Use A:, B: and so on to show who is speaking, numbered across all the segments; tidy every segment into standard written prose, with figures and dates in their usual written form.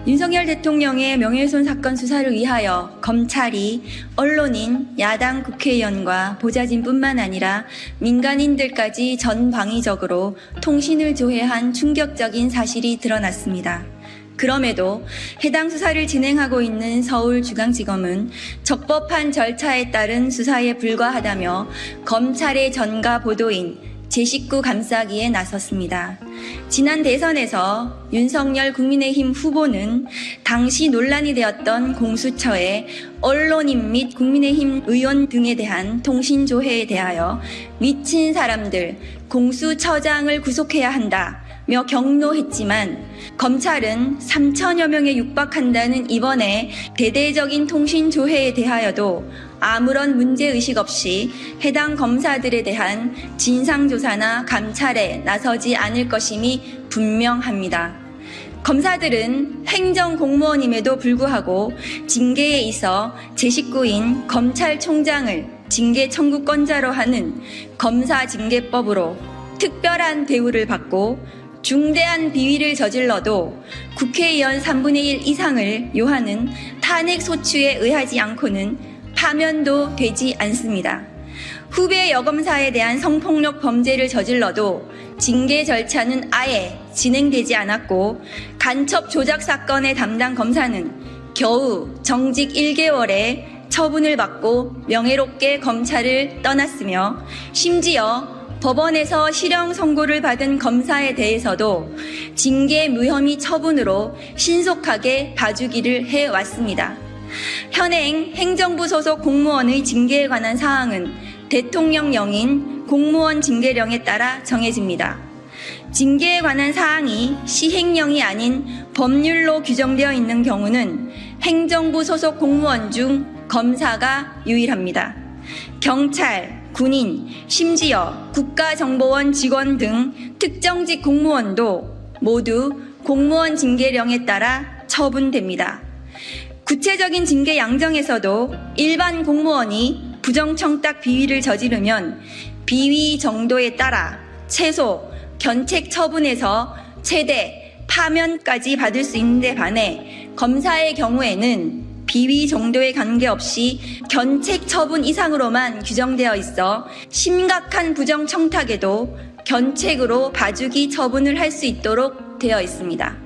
A: 윤석열 대통령의 명예훼손 사건 수사를 위하여 검찰이 언론인, 야당 국회의원과 보좌진뿐만 아니라 민간인들까지 전방위적으로 통신을 조회한 충격적인 사실이 드러났습니다. 그럼에도 해당 수사를 진행하고 있는 서울중앙지검은 적법한 절차에 따른 수사에 불과하다며 검찰의 전가 보도인 제 식구 감싸기에 나섰습니다. 지난 대선에서 윤석열 국민의힘 후보는 당시 논란이 되었던 공수처에 언론인 및 국민의힘 의원 등에 대한 통신조회에 대하여 미친 사람들, 공수처장을 구속해야 한다며 경로했지만 검찰은 3천여 명에 육박한다는 이번에 대대적인 통신조회에 대하여도 아무런 문제의식 없이 해당 검사들에 대한 진상조사나 감찰에 나서지 않을 것임이 분명합니다. 검사들은 행정공무원임에도 불구하고 징계에 있어 제 식구인 검찰총장을 징계 청구권자로 하는 검사징계법으로 특별한 대우를 받고 중대한 비위를 저질러도 국회의원 3분의 1 이상을 요하는 탄핵소추에 의하지 않고는 파면도 되지 않습니다. 후배 여검사에 대한 성폭력 범죄를 저질러도 징계 절차는 아예 진행되지 않았고 간첩 조작 사건의 담당 검사는 겨우 정직 1개월에 처분을 받고 명예롭게 검찰을 떠났으며 심지어 법원에서 실형 선고를 받은 검사에 대해서도 징계 무혐의 처분으로 신속하게 봐주기를 해왔습니다. 현행 행정부 소속 공무원의 징계에 관한 사항은 대통령령인 공무원 징계령에 따라 정해집니다. 징계에 관한 사항이 시행령이 아닌 법률로 규정되어 있는 경우는 행정부 소속 공무원 중 검사가 유일합니다. 경찰, 군인, 심지어 국가정보원 직원 등 특정직 공무원도 모두 공무원 징계령에 따라 처분됩니다. 구체적인 징계 양정에서도 일반 공무원이 부정청탁 비위를 저지르면 비위 정도에 따라 최소 견책 처분에서 최대 파면까지 받을 수 있는데 반해 검사의 경우에는 비위 정도에 관계없이 견책 처분 이상으로만 규정되어 있어 심각한 부정청탁에도 견책으로 봐주기 처분을 할 수 있도록 되어 있습니다.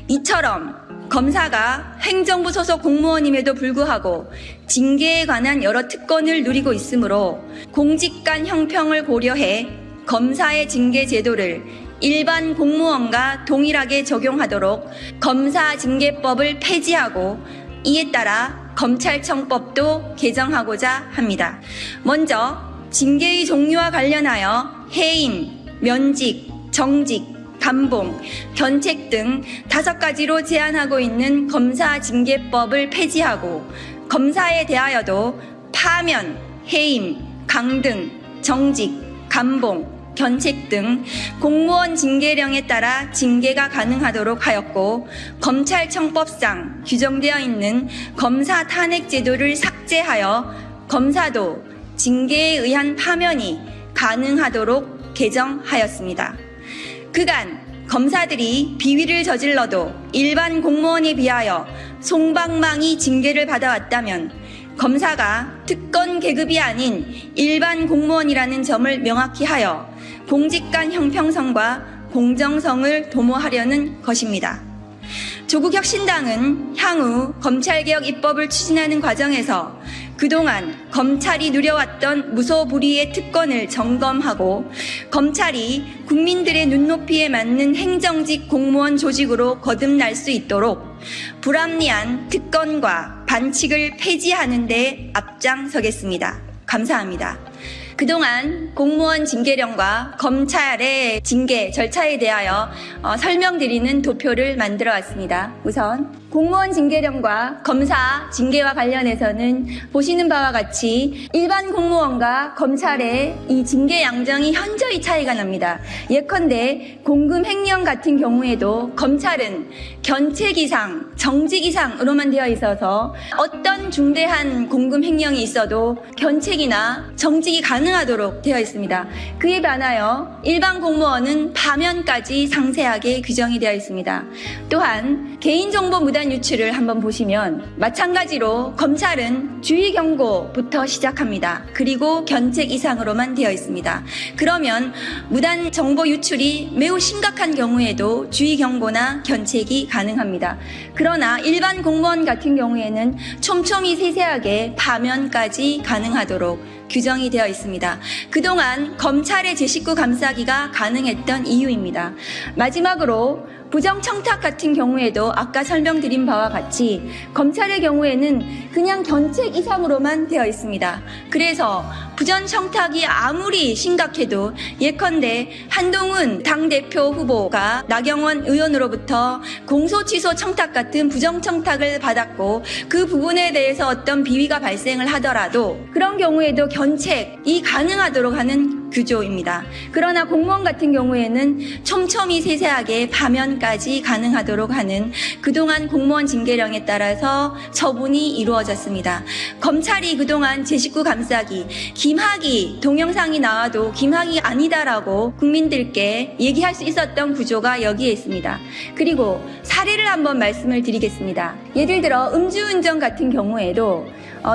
A: 이처럼 검사가 행정부 소속 공무원임에도 불구하고 징계에 관한 여러 특권을 누리고 있으므로 공직간 형평을 고려해 검사의 징계 제도를 일반 공무원과 동일하게 적용하도록 검사징계법을 폐지하고 이에 따라 검찰청법도 개정하고자 합니다. 먼저 징계의 종류와 관련하여 해임, 면직, 정직, 감봉, 견책 등 5가지로 제한하고 있는 검사징계법을 폐지하고 검사에 대하여도 파면, 해임, 강등, 정직, 감봉, 견책 등 공무원 징계령에 따라 징계가 가능하도록 하였고 검찰청법상 규정되어 있는 검사 탄핵 제도를 삭제하여 검사도 징계에 의한 파면이 가능하도록 개정하였습니다. 그간 검사들이 비위를 저질러도 일반 공무원에 비하여 솜방망이 징계를 받아왔다면 검사가 특권 계급이 아닌 일반 공무원이라는 점을 명확히 하여 공직간 형평성과 공정성을 도모하려는 것입니다. 조국혁신당은 향후 검찰개혁 입법을 추진하는 과정에서 그동안 검찰이 누려왔던 무소불위의 특권을 점검하고 검찰이 국민들의 눈높이에 맞는 행정직 공무원 조직으로 거듭날 수 있도록 불합리한 특권과 반칙을 폐지하는 데 앞장서겠습니다. 감사합니다. 그동안 공무원 징계령과 검찰의 징계 절차에 대하여 설명드리는 도표를 만들어 왔습니다. 우선 공무원 징계령과 검사 징계와 관련해서는 보시는 바와 같이 일반 공무원과 검찰의 이 징계 양정이 현저히 차이가 납니다. 예컨대 공금 횡령 같은 경우에도 검찰은 견책 이상, 정직 이상으로만 되어 있어서 어떤 중대한 공금 횡령이 있어도 견책이나 정직이 가능하도록 되어 있습니다. 그에 반하여 일반 공무원은 파면까지 상세하게 규정이 되어 있습니다. 또한 개인정보 무단 유출을 한번 보시면 마찬가지로 검찰은 주의 경고부터 시작합니다. 그리고 견책 이상으로만 되어 있습니다. 그러면 무단 정보 유출이 매우 심각한 경우에도 주의 경고나 견책이 가능합니다. 그러나 일반 공무원 같은 경우에는 촘촘히 세세하게 파면까지 가능하도록 규정이 되어 있습니다. 그동안 검찰의 제19 감사기가 가능했던 이유입니다. 마지막으로 부정청탁 같은 경우에도 아까 설명드린 바와 같이 검찰의 경우에는 그냥 견책 이상으로만 되어 있습니다. 그래서 부정청탁이 아무리 심각해도 예컨대 한동훈 당대표 후보가 나경원 의원으로부터 공소취소 청탁 같은 부정청탁을 받았고 그 부분에 대해서 어떤 비위가 발생을 하더라도 그런 경우에도 견책이 가능하도록 하는 규조입니다. 그러나 공무원 같은 경우에는 촘촘히 세세하게 파면까지 가능하도록 하는 그동안 공무원 징계령에 따라서 처분이 이루어졌습니다. 검찰이 그동안 제19 감사기 김학의 동영상이 나와도 김학의 아니다라고 국민들께 얘기할 수 있었던 구조가 여기에 있습니다. 그리고 사례를 한번 말씀을 드리겠습니다. 예를 들어 음주운전 같은 경우에도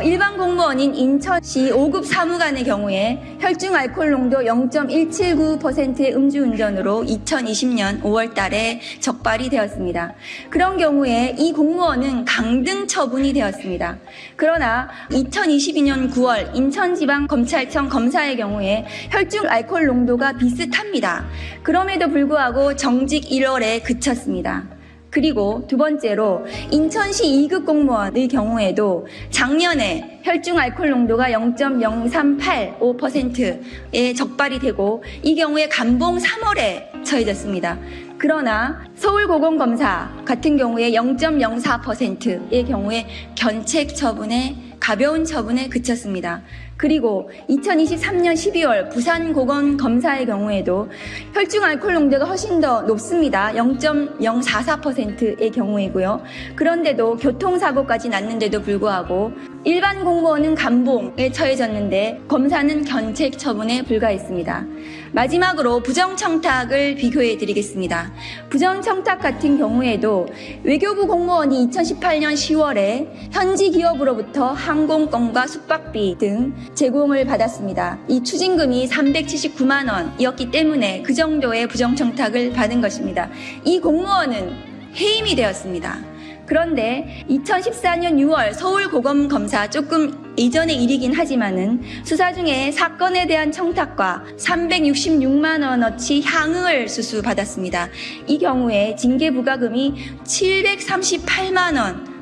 A: 일반 공무원인 인천시 5급 사무관의 경우에 혈중 알코올 농도 0.179%의 음주운전으로 2020년 5월 달에 적발이 되었습니다. 그런 경우에 이 공무원은 강등 처분이 되었습니다. 그러나 2022년 9월 인천지방검찰청 검사의 경우에 혈중 알코올 농도가 비슷합니다. 그럼에도 불구하고 정직 1월에 그쳤습니다. 그리고 두 번째로 인천시 2급 공무원의 경우에도 작년에 혈중 알코올 농도가 0.0385%에 적발이 되고 이 경우에 감봉 3월에 처해졌습니다. 그러나 서울고검검사 같은 경우에 0.04%의 경우에 견책 처분에 가벼운 처분에 그쳤습니다. 그리고 2023년 12월 부산고검검사의 경우에도 혈중 알코올 농도가 훨씬 더 높습니다. 0.044%의 경우이고요. 그런데도 교통사고까지 났는데도 불구하고 일반 공무원은 감봉에 처해졌는데 검사는 견책 처분에 불과했습니다. 마지막으로 부정청탁을 비교해 드리겠습니다. 부정청탁 같은 경우에도 외교부 공무원이 2018년 10월에 현지 기업으로부터 항공권과 숙박비 등 제공을 받았습니다. 이 추징금이 379만 원이었기 때문에 그 정도의 부정청탁을 받은 것입니다. 이 공무원은 해임이 되었습니다. 그런데 2014년 6월 서울고검검사 조금 이전의 일이긴 하지만은 수사 중에 사건에 대한 청탁과 366만 원어치 향응을 수수받았습니다. 이 경우에 징계 부과금이 738만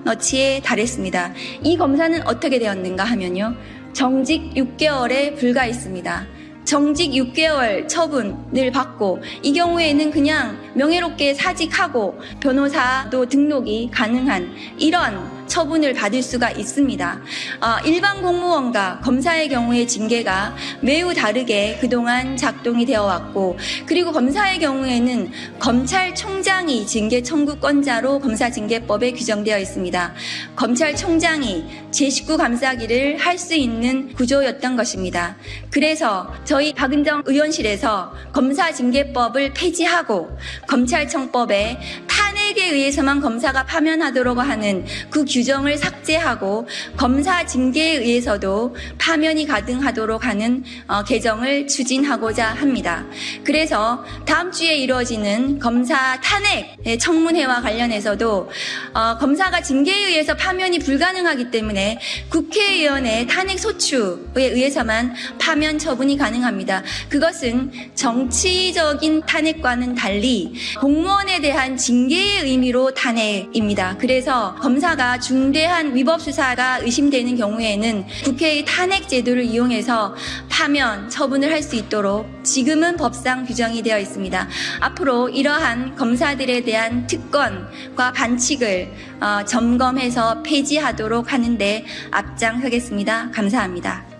A: 원어치에 달했습니다. 이 검사는 어떻게 되었는가 하면요. 정직 6개월에 불과했습니다. 정직 6개월 처분을 받고 이 경우에는 그냥 명예롭게 사직하고 변호사도 등록이 가능한 이런 처분을 받을 수가 있습니다. 일반 공무원과 검사의 경우의 징계가 매우 다르게 그동안 작동이 되어 왔고 그리고 검사의 경우에는 검찰총장이 징계 청구권자로 검사징계법에 규정되어 있습니다. 검찰총장이 제19 감사기를 할 수 있는 구조였던 것입니다. 그래서 저희 박은정 의원실에서 검사징계법을 폐지하고 검찰청법에 탄핵에 의해서만 검사가 파면하도록 하는 그 규정을 삭제하고 검사 징계에 의해서도 파면이 가능하도록 하는 개정을 추진하고자 합니다. 그래서 다음 주에 이루어지는 검사 탄핵 청문회와 관련해서도 검사가 징계에 의해서 파면이 불가능하기 때문에 국회의원의 탄핵 소추에 의해서만 파면 처분이 가능합니다. 그것은 정치적인 탄핵과는 달리 공무원에 대한 징계에 중대 의미로 탄핵입니다. 그래서 검사가 중대한 위법 수사가 의심되는 경우에는 국회의 탄핵 제도를 이용해서 파면, 처분을 할 수 있도록 지금은 법상 규정이 되어 있습니다. 앞으로 이러한 검사들에 대한 특권과 반칙을 점검해서 폐지하도록 하는데 앞장서겠습니다. 감사합니다.